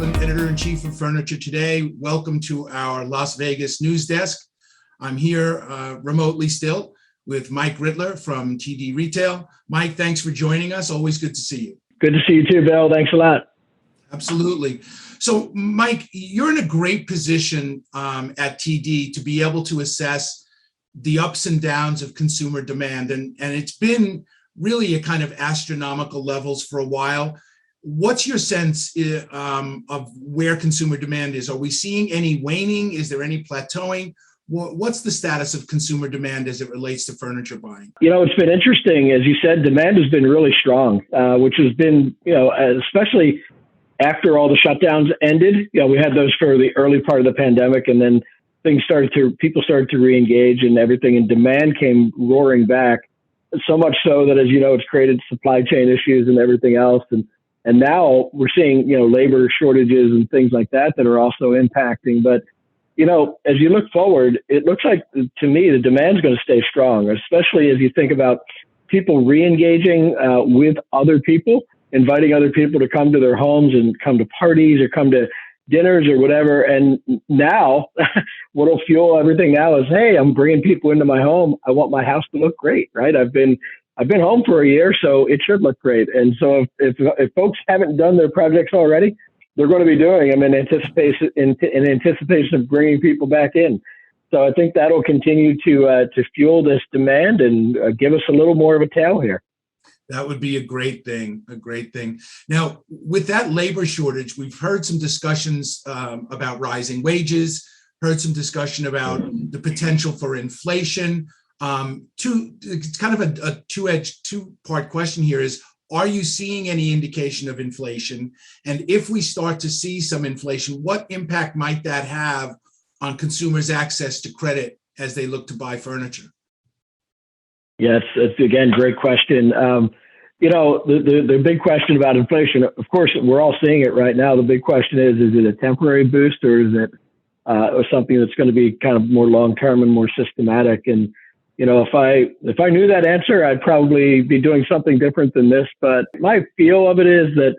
McLoughlin, Editor-in-Chief of Furniture Today. Welcome to our Las Vegas news desk. I'm here remotely still with Mike Rittler from TD Retail. Mike, thanks for joining us. Always good to see you. Good to see you too, Bill. Thanks a lot. Absolutely. So, Mike, you're in a great position at TD to be able to assess the ups and downs of consumer demand. And it's been really a kind of astronomical levels for a while. What's your sense of where consumer demand is? Are we seeing any waning? Is there any plateauing? What's the status of consumer demand as it relates to furniture buying? You know, it's been interesting. As you said, demand has been really strong, which has been, especially after all the shutdowns ended. We had those for the early part of the pandemic, and then people started to re-engage and everything, and demand came roaring back. So much so that, as you know, it's created supply chain issues and everything else. And now we're seeing, labor shortages and things like that are also impacting. But, as you look forward, it looks like, to me, the demand's going to stay strong, especially as you think about people re-engaging with other people, inviting other people to come to their homes and come to parties or come to dinners or whatever. And now what'll fuel everything now is, hey, I'm bringing people into my home. I want my house to look great, right? I've been home for a year, so it should look great. And so if folks haven't done their projects already, they're going to be doing them in anticipation of bringing people back in. So I think that'll continue to fuel this demand and give us a little more of a tail here. That would be a great thing. Now, with that labor shortage, we've heard some discussions about rising wages, heard some discussion about the potential for inflation. It's kind of a two-part question here is, are you seeing any indication of inflation? And if we start to see some inflation, what impact might that have on consumers' access to credit as they look to buy furniture? Yes, it's again, great question. The big question about inflation, of course, we're all seeing it right now. The big question is it a temporary boost, or is it something that's going to be kind of more long-term and more systematic? And if I knew that answer, I'd probably be doing something different than this. But my feel of it is that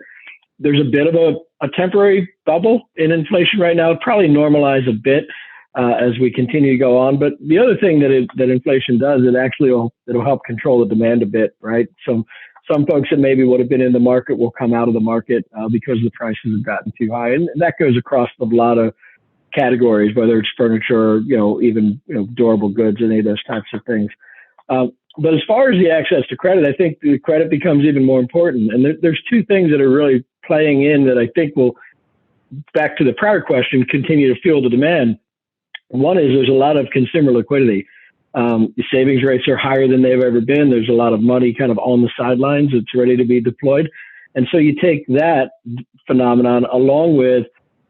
there's a bit of a temporary bubble in inflation right now. It'll probably normalize a bit as we continue to go on. But the other thing that inflation does, it'll help control the demand a bit, right? Some folks that maybe would have been in the market will come out of the market because the prices have gotten too high, and that goes across a lot of categories, whether it's furniture, or, even durable goods, any of those types of things. But as far as the access to credit, I think the credit becomes even more important. And there's two things that are really playing in that I think will, back to the prior question, continue to fuel the demand. One is there's a lot of consumer liquidity. The savings rates are higher than they've ever been. There's a lot of money kind of on the sidelines that's ready to be deployed. And so you take that phenomenon along with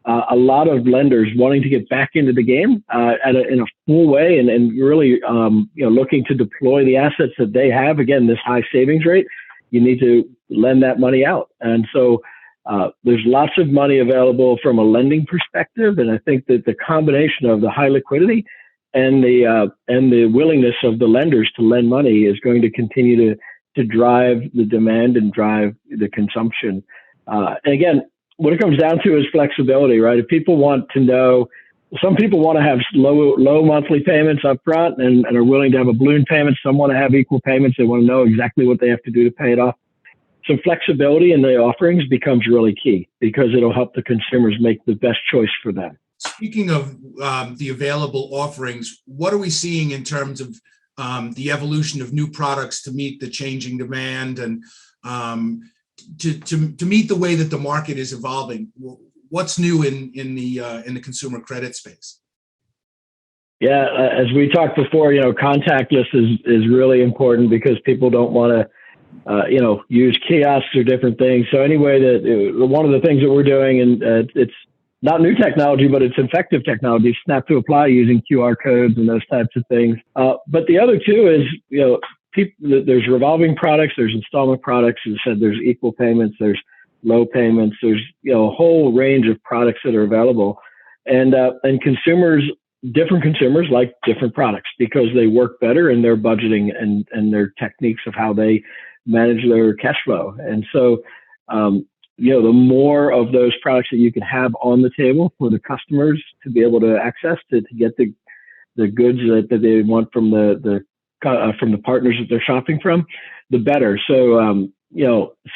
a lot of lenders wanting to get back into the game in a full way and really looking to deploy the assets that they have. Again, this high savings rate, you need to lend that money out. And so there's lots of money available from a lending perspective. And I think that the combination of the high liquidity and the willingness of the lenders to lend money is going to continue to drive the demand and drive the consumption. And again, what it comes down to is flexibility, right? If people want to know, some people want to have low monthly payments up front and are willing to have a balloon payment. Some want to have equal payments. They want to know exactly what they have to do to pay it off. So flexibility in the offerings becomes really key because it'll help the consumers make the best choice for them. Speaking of the available offerings, what are we seeing in terms of the evolution of new products to meet the changing demand and to meet the way that the market is evolving? What's new in the consumer credit space? Yeah, as we talked before, contactless is really important because people don't want to, use kiosks or different things. So anyway, one of the things that we're doing, and it's not new technology, but it's effective technology, snap to apply using QR codes and those types of things. But the other two is, there's revolving products, there's installment products. As I said, there's equal payments, there's low payments, there's a whole range of products that are available, and different consumers like different products because they work better in their budgeting and their techniques of how they manage their cash flow. And so the more of those products that you can have on the table for the customers to be able to access to get the goods that they want from the partners that they're shopping from, the better. So,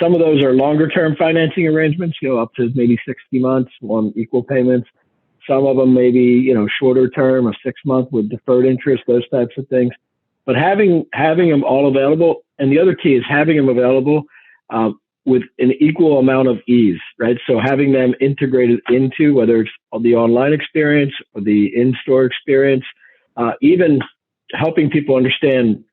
some of those are longer term financing arrangements, up to maybe 60 months on equal payments. Some of them maybe, shorter term, a 6-month with deferred interest, those types of things. But having them all available, and the other key is having them available with an equal amount of ease, right? So having them integrated into, whether it's the online experience or the in-store experience, even helping people understand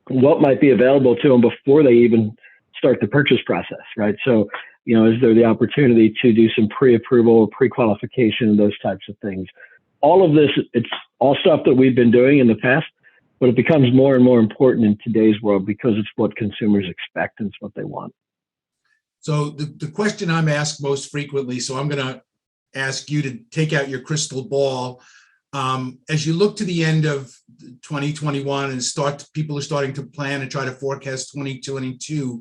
what might be available to them before they even start the purchase process, right? So, is there the opportunity to do some pre-approval, pre-qualification, those types of things? All of this, it's all stuff that we've been doing in the past, but it becomes more and more important in today's world because it's what consumers expect and it's what they want. So the question I'm asked most frequently, so I'm going to ask you to take out your crystal ball. As you look to the end of 2021 and people are starting to plan and try to forecast 2022,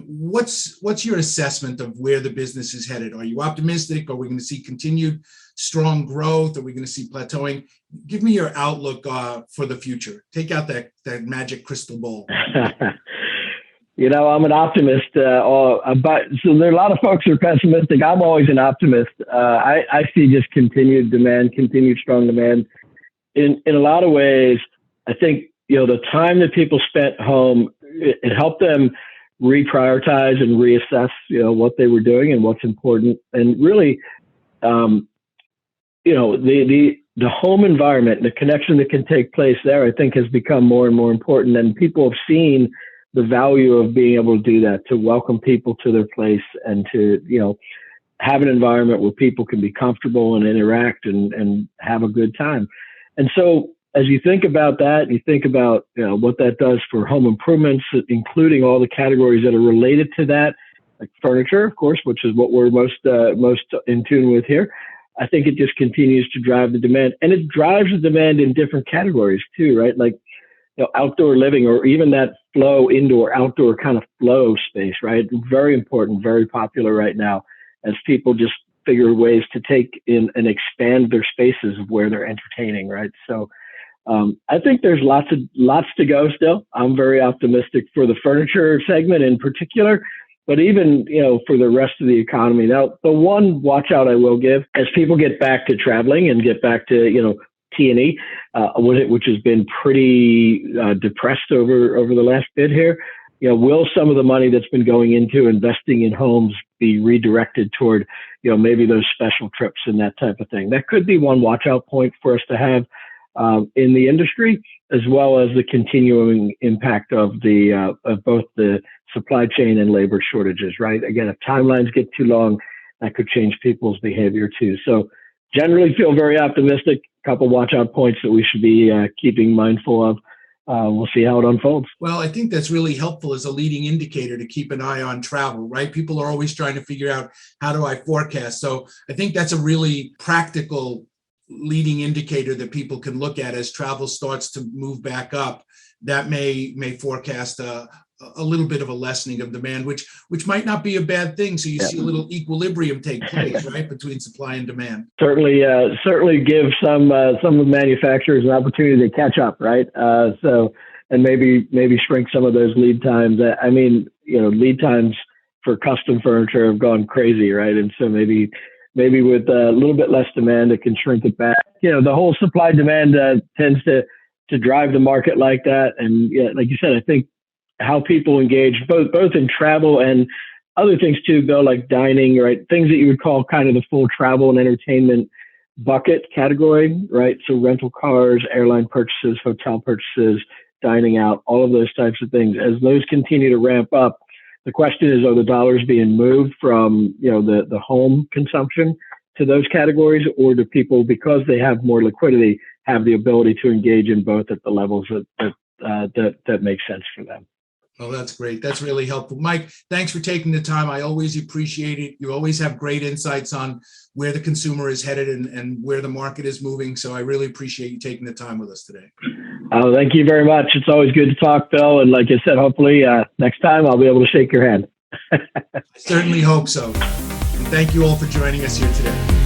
what's your assessment of where the business is headed? Are you optimistic? Are we going to see continued strong growth? Are we going to see plateauing? Give me your outlook for the future. Take out that magic crystal ball. I'm an optimist, so there are a lot of folks who are pessimistic. I'm always an optimist. I see just continued demand, continued strong demand. In a lot of ways, I think, the time that people spent home, it helped them reprioritize and reassess, what they were doing and what's important. And really, the home environment, the connection that can take place there, I think has become more and more important. And people have seen the value of being able to do that, to welcome people to their place and to, have an environment where people can be comfortable and interact and have a good time. And so as you think about that, you think about, what that does for home improvements, including all the categories that are related to that, like furniture, of course, which is what we're most in tune with here. I think it just continues to drive the demand, and it drives the demand in different categories too, right? Like, outdoor living, or even that flow indoor outdoor kind of flow space, right? Very important, very popular right now as people just figure ways to take in and expand their spaces of where they're entertaining, right? So I think there's lots to go still. I'm very optimistic for the furniture segment in particular, but even, for the rest of the economy. Now, the one watch out I will give, as people get back to traveling and get back to, T&E, which has been pretty depressed over the last bit here. Will some of the money that's been going into investing in homes be redirected toward, maybe those special trips and that type of thing? That could be one watch out point for us to have in the industry, as well as the continuing impact of both the supply chain and labor shortages, right? Again, if timelines get too long, that could change people's behavior too. So generally feel very optimistic. Couple watch out points that we should be keeping mindful of. We'll see how it unfolds. Well, I think that's really helpful as a leading indicator to keep an eye on travel, right? People are always trying to figure out, how do I forecast? So I think that's a really practical leading indicator that people can look at as travel starts to move back up. That may forecast a little bit of a lessening of demand, which might not be a bad thing. So you see a little equilibrium take place, right, between supply and demand. Certainly give some of the manufacturers an opportunity to catch up, right? And maybe shrink some of those lead times. Lead times for custom furniture have gone crazy, right? And so maybe with a little bit less demand, it can shrink it back. The whole supply demand tends to drive the market like that. And like you said, I think how people engage both in travel and other things too, Bill, like dining, right? Things that you would call kind of the full travel and entertainment bucket category, right? So rental cars, airline purchases, hotel purchases, dining out, all of those types of things. As those continue to ramp up, the question is, are the dollars being moved from, the home consumption to those categories, or do people, because they have more liquidity, have the ability to engage in both at the levels that make sense for them? Oh, that's great. That's really helpful. Mike, thanks for taking the time. I always appreciate it. You always have great insights on where the consumer is headed and where the market is moving. So I really appreciate you taking the time with us today. Oh, thank you very much. It's always good to talk, Bill. And like I said, hopefully next time I'll be able to shake your hand. I certainly hope so. And thank you all for joining us here today.